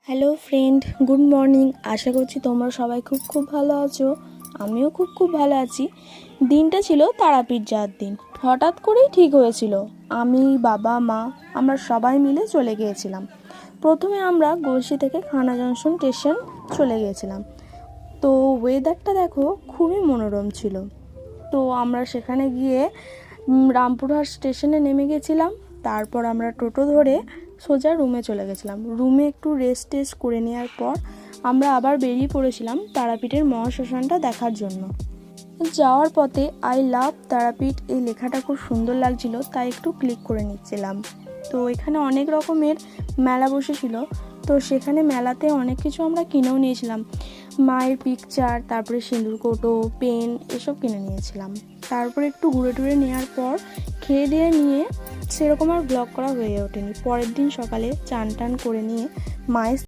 Hello friend, good morning. আশা করছি তোমরা সবাই খুব ভালো আছো। আমিও খুব ভালো আছি। দিনটা ছিল তারাপীঠ যাওয়ার দিন। হঠাৎ করেই ঠিক হয়েছিল। আমি, বাবা, মা আমরা সবাই মিলে চলে গিয়েছিলাম। প্রথমে আমরা গলসি থেকে খানা জংশন স্টেশন চলে গিয়েছিলাম। তো ওয়েদারটা দেখো খুবই মনোরম ছিল। তো আমরা সেখানে গিয়ে রামপুরহাট স্টেশনে নেমে গেছিলাম। তারপর আমরা টোটো ধরে সোজা রুমে চলে গেছিলাম। রুমে একটু রেস্ট করে নেওয়ার পর আমরা আবার বেরিয়ে পড়েছিলাম তারাপীঠের মহাশ্মশানটা দেখার জন্য। যাওয়ার পথে আই লাভ তারাপীঠ এই লেখাটা খুব সুন্দর লাগছিল, তাই একটু ক্লিক করে নিচ্ছিলাম। তো এখানে অনেক রকমের মেলা বসেছিল। তো সেখানে মেলাতে অনেক কিছু আমরা কিনেও নিয়েছিলাম। মায়ের পিকচার, তারপরে সিঁদুর কৌটো, পেন এসব কিনে নিয়েছিলাম। তারপরে একটু ঘুরে টুরে নেওয়ার পর খেয়ে দিয়ে নিয়ে সেরকম আর ব্লগ করা হয়ে ওঠেনি। পরের দিন সকালে চান টান করে নিয়ে মায়ের